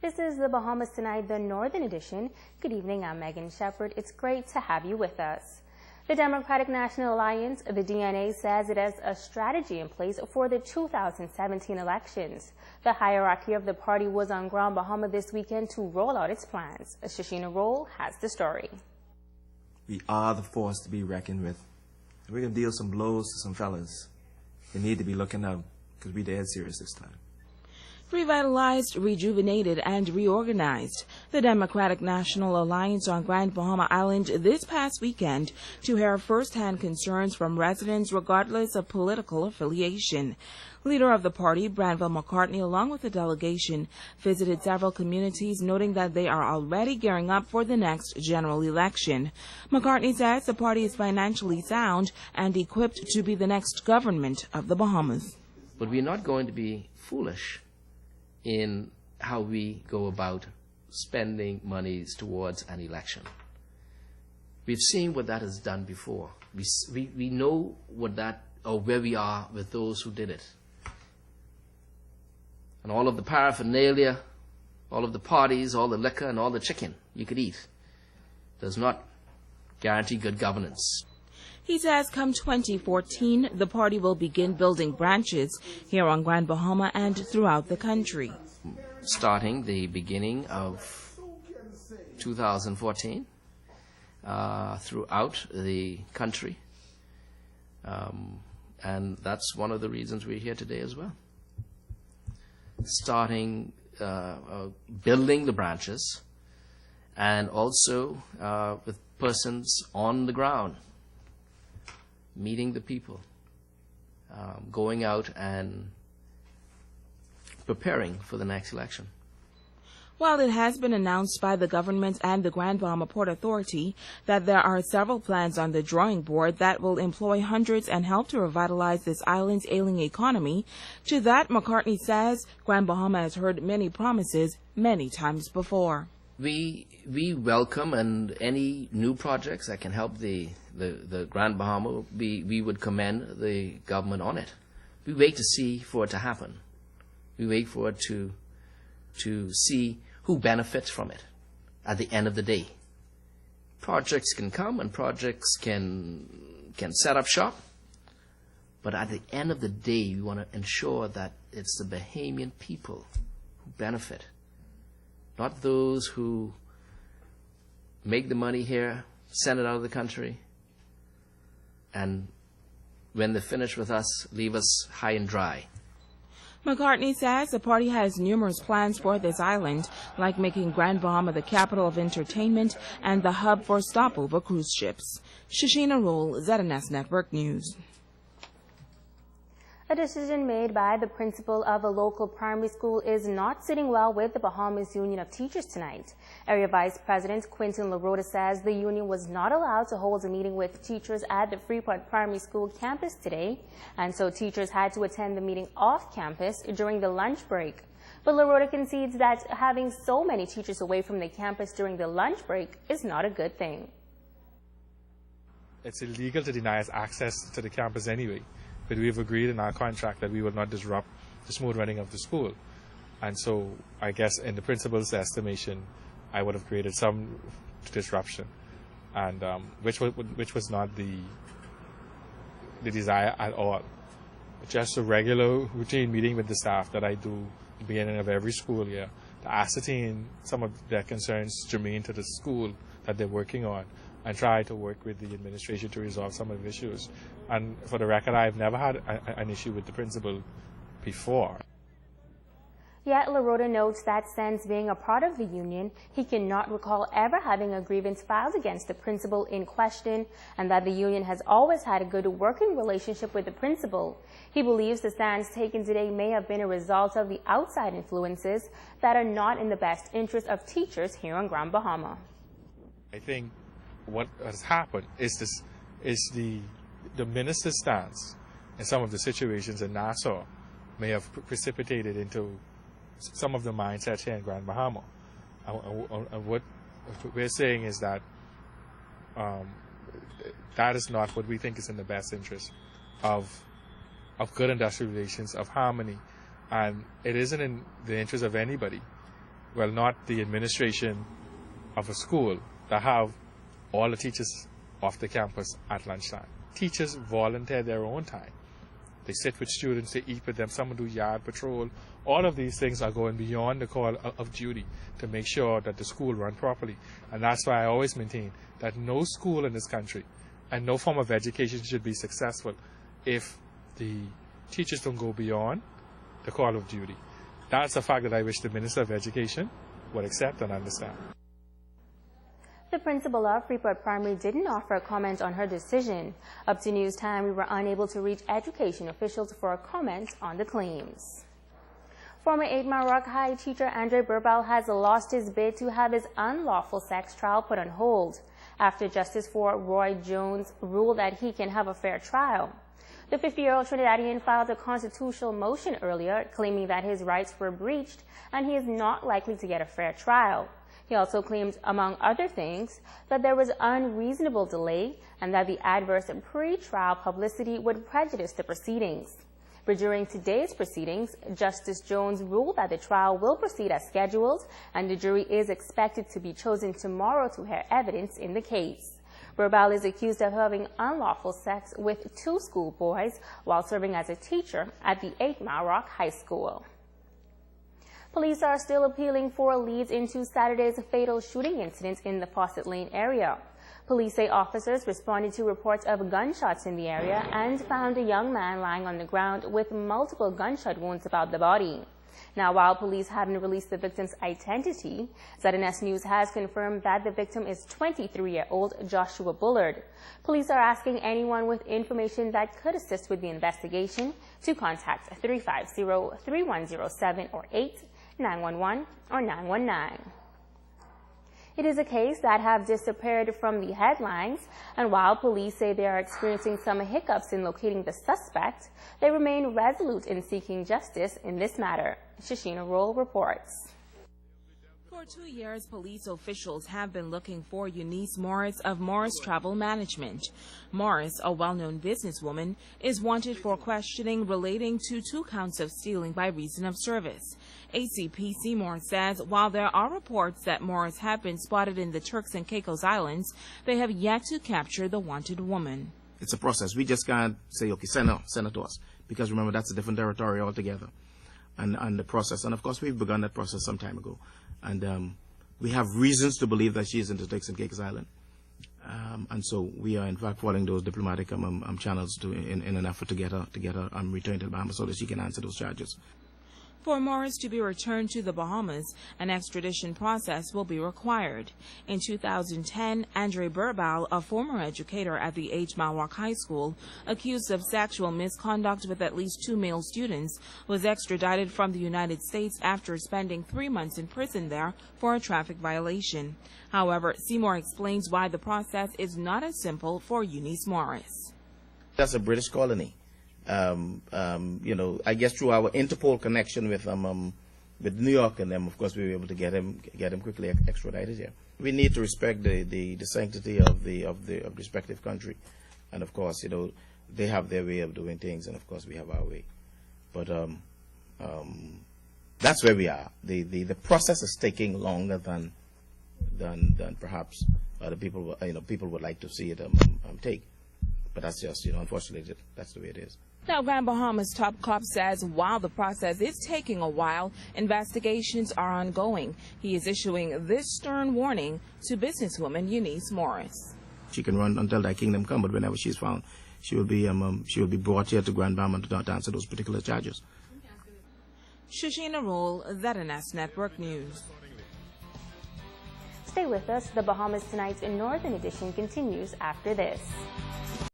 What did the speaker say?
This is the Bahamas Tonight, the Northern Edition. Good evening, I'm Megan Shepard. It's great to have you with us. The Democratic National Alliance, the DNA, says it has a strategy in place for the 2017 elections. The hierarchy of the party was on Grand Bahama this weekend to roll out its plans. Shashina Roll has the story. We are the force to be reckoned with. We're going to deal some blows to some fellas. They need to be looking out because we're dead serious this time. Revitalized, rejuvenated, and reorganized, the Democratic National Alliance on Grand Bahama Island this past weekend to hear first-hand concerns from residents regardless of political affiliation. Leader of the party, Branville McCartney, along with a delegation, visited several communities, noting that they are already gearing up for the next general election. McCartney says the party is financially sound and equipped to be the next government of the Bahamas. But we're not going to be foolish in how we go about spending monies towards an election. We've seen what that has done before. We know what that, or where we are with those who did it. And all of the paraphernalia, all of the parties, all the liquor, and all the chicken you could eat does not guarantee good governance. He says come 2014, the party will begin building branches here on Grand Bahama and throughout the country. Starting the beginning of 2014, throughout the country. And that's one of the reasons we're here today as well. Starting building the branches and also with persons on the ground, meeting the people, going out and preparing for the next election. While it has been announced by the government and the Grand Bahama Port Authority that there are several plans on the drawing board that will employ hundreds and help to revitalize this island's ailing economy, to that, McCartney says Grand Bahama has heard many promises many times before. We welcome and any new projects that can help the Grand Bahama, we would commend the government on it. We wait to see for it to happen. We wait for it to see who benefits from it at the end of the day. Projects can come and projects can set up shop, but at the end of the day, we want to ensure that it's the Bahamian people who benefit, not those who make the money here, send it out of the country, and when they're finished with us, leave us high and dry. McCartney says the party has numerous plans for this island, like making Grand Bahama the capital of entertainment and the hub for stopover cruise ships. Shashina Roll, ZNS Network News. A decision made by the principal of a local primary school is not sitting well with the Bahamas Union of Teachers tonight. Area Vice President Quinton LaRota says the union was not allowed to hold a meeting with teachers at the Freeport Primary School campus today, and so teachers had to attend the meeting off campus during the lunch break. But LaRota concedes that having so many teachers away from the campus during the lunch break is not a good thing. It's illegal to deny us access to the campus anyway. But we've agreed in our contract that we will not disrupt the smooth running of the school. And so I guess in the principal's estimation, I would have created some disruption, and which was not the desire at all. Just a regular routine meeting with the staff that I do at the beginning of every school year to ascertain some of their concerns germane to the school that they're working on, and try to work with the administration to resolve some of the issues. And for the record, I've never had an issue with the principal before. Yet LaRota notes that since being a part of the union, he cannot recall ever having a grievance filed against the principal in question, and that the union has always had a good working relationship with the principal. He believes the stance taken today may have been a result of the outside influences that are not in the best interest of teachers here on Grand Bahama. I think what has happened is the minister's stance in some of the situations in Nassau may have precipitated into some of the mindsets here in Grand Bahama. And what we're saying is that that is not what we think is in the best interest of good industrial relations, of harmony, and it isn't in the interest of anybody well, not the administration of a school that have all the teachers off the campus at lunchtime. Teachers volunteer their own time. They sit with students, they eat with them, some do yard patrol. All of these things are going beyond the call of duty to make sure that the school run properly. And that's why I always maintain that no school in this country and no form of education should be successful if the teachers don't go beyond the call of duty. That's a fact that I wish the Minister of Education would accept and understand. The principal of Freeport Primary didn't offer a comment on her decision. Up to News Time, we were unable to reach education officials for a comment on the claims. Former 8 Mile Rock High teacher Andre Burbal has lost his bid to have his unlawful sex trial put on hold after Justice for Roy Jones ruled that he can have a fair trial. The 50-year-old Trinidadian filed a constitutional motion earlier claiming that his rights were breached and he is not likely to get a fair trial. He also claimed, among other things, that there was unreasonable delay and that the adverse pre-trial publicity would prejudice the proceedings. But during today's proceedings, Justice Jones ruled that the trial will proceed as scheduled and the jury is expected to be chosen tomorrow to hear evidence in the case. Burbal is accused of having unlawful sex with 2 schoolboys while serving as a teacher at the 8 Mile Rock High School. Police are still appealing for leads into Saturday's fatal shooting incident in the Fawcett Lane area. Police say officers responded to reports of gunshots in the area and found a young man lying on the ground with multiple gunshot wounds about the body. Now, while police haven't released the victim's identity, ZNS News has confirmed that the victim is 23-year-old Joshua Bullard. Police are asking anyone with information that could assist with the investigation to contact 350-3107 or 8-911 or 919. It is a case that have disappeared from the headlines, and while police say they are experiencing some hiccups in locating the suspect, they remain resolute in seeking justice in this matter. Shashina Roll reports. For 2 years, police officials have been looking for Eunice Morris of Morris Travel Management. Morris, a well-known businesswoman, is wanted for questioning relating to 2 counts of stealing by reason of service. ACP Seymour says while there are reports that Morris have been spotted in the Turks and Caicos Islands, they have yet to capture the wanted woman. It's a process. We just can't say, okay, send her to us, because remember, that's a different territory altogether. And the process, and of course we've begun that process some time ago, and we have reasons to believe that she is in the Turks and Caicos Island, and so we are in fact following those diplomatic channels in an effort to get her returned to the Bahamas so that she can answer those charges. For Morris to be returned to the Bahamas, an extradition process will be required. In 2010, Andre Burbal, a former educator at the 8 Mile Rock High School, accused of sexual misconduct with at least 2 male students, was extradited from the United States after spending 3 months in prison there for a traffic violation. However, Seymour explains why the process is not as simple for Eunice Morris. That's a British colony. I guess through our Interpol connection with New York and them, of course, we were able to get him quickly extradited here. We need to respect the sanctity of the respective country, and of course, they have their way of doing things, and of course, we have our way. But that's where we are. The process is taking longer than perhaps other people people would like to see it take. But that's just, unfortunately, that's the way it is. Now, Grand Bahama's top cop says while the process is taking a while, investigations are ongoing. He is issuing this stern warning to businesswoman Eunice Morris. She can run until thy kingdom come, but whenever she's found, she will be brought here to Grand Bahama to answer those particular charges. Shashina Roll, ZNS Network News. Stay with us. The Bahamas Tonight in Northern Edition continues after this.